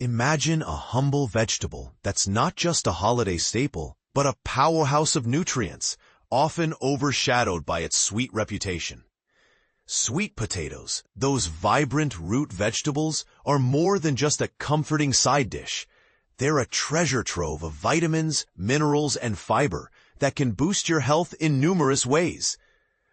Imagine a humble vegetable that's not just a holiday staple, but a powerhouse of nutrients, often overshadowed by its sweet reputation. Sweet potatoes, those vibrant root vegetables, are more than just a comforting side dish. They're a treasure trove of vitamins, minerals, and fiber that can boost your health in numerous ways.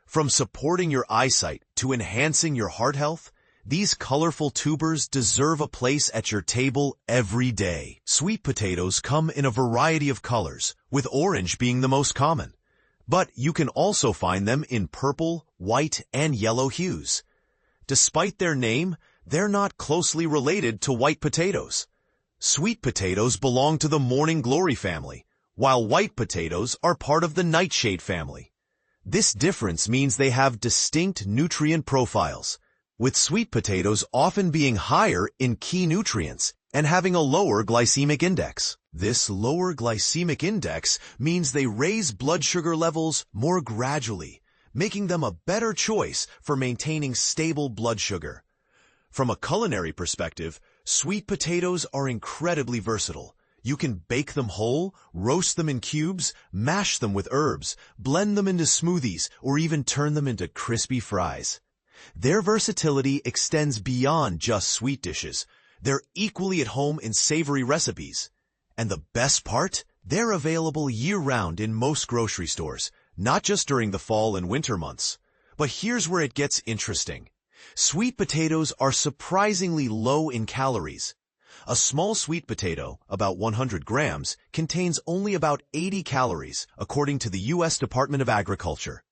From supporting your eyesight to enhancing your heart health, these colorful tubers deserve a place at your table every day. Sweet potatoes come in a variety of colors, with orange being the most common. But you can also find them in purple, white, and yellow hues. Despite their name, they're not closely related to white potatoes. Sweet potatoes belong to the morning glory family, while white potatoes are part of the nightshade family. This difference means they have distinct nutrient profiles, with sweet potatoes often being higher in key nutrients and having a lower glycemic index. This lower glycemic index means they raise blood sugar levels more gradually, making them a better choice for maintaining stable blood sugar. From a culinary perspective, sweet potatoes are incredibly versatile. You can bake them whole, roast them in cubes, mash them with herbs, blend them into smoothies, or even turn them into crispy fries. Their versatility extends beyond just sweet dishes. They're equally at home in savory recipes. And the best part? They're available year-round in most grocery stores, not just during the fall and winter months. But here's where it gets interesting. Sweet potatoes are surprisingly low in calories. A small sweet potato, about 100 grams, contains only about 80 calories, according to the U.S. Department of Agriculture.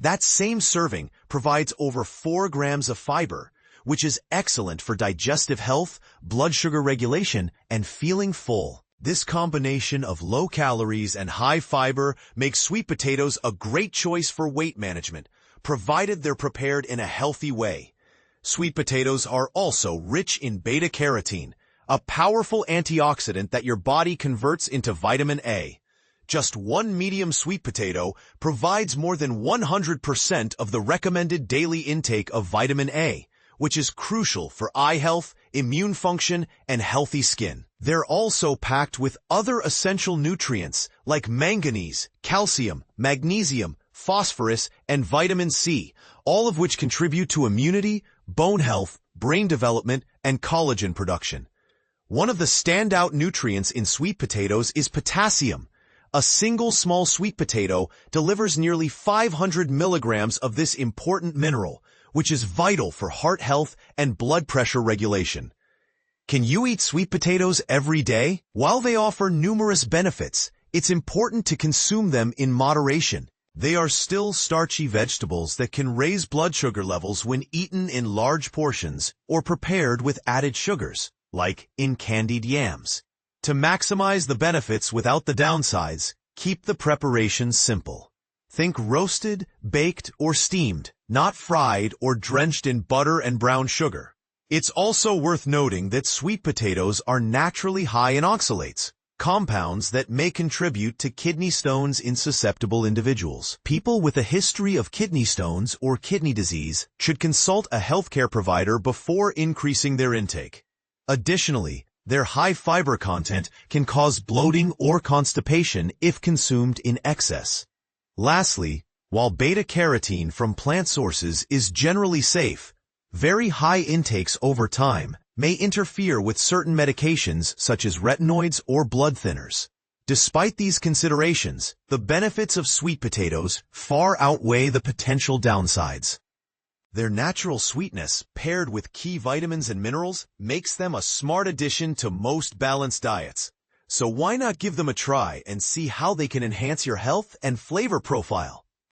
That same serving provides over 4 grams of fiber, which is excellent for digestive health, blood sugar regulation, and feeling full. This combination of low calories and high fiber makes sweet potatoes a great choice for weight management, provided they're prepared in a healthy way. Sweet potatoes are also rich in beta-carotene, a powerful antioxidant that your body converts into vitamin A. Just one medium sweet potato provides more than 100% of the recommended daily intake of vitamin A, which is crucial for eye health, immune function, and healthy skin. They're also packed with other essential nutrients like manganese, calcium, magnesium, phosphorus, and vitamin C, all of which contribute to immunity, bone health, brain development, and collagen production. One of the standout nutrients in sweet potatoes is potassium. A single small sweet potato delivers nearly 500 milligrams of this important mineral, which is vital for heart health and blood pressure regulation. Can you eat sweet potatoes every day? While they offer numerous benefits, it's important to consume them in moderation. They are still starchy vegetables that can raise blood sugar levels when eaten in large portions or prepared with added sugars, like in candied yams. To maximize the benefits without the downsides, keep the preparation simple. Think roasted, baked, or steamed, not fried or drenched in butter and brown sugar. It's also worth noting that sweet potatoes are naturally high in oxalates, compounds that may contribute to kidney stones in susceptible individuals. People with a history of kidney stones or kidney disease should consult a healthcare provider before increasing their intake. Additionally, their high fiber content can cause bloating or constipation if consumed in excess. Lastly, while beta-carotene from plant sources is generally safe, very high intakes over time may interfere with certain medications such as retinoids or blood thinners. Despite these considerations, the benefits of sweet potatoes far outweigh the potential downsides. Their natural sweetness, paired with key vitamins and minerals, makes them a smart addition to most balanced diets. So why not give them a try and see how they can enhance your health and flavor profile?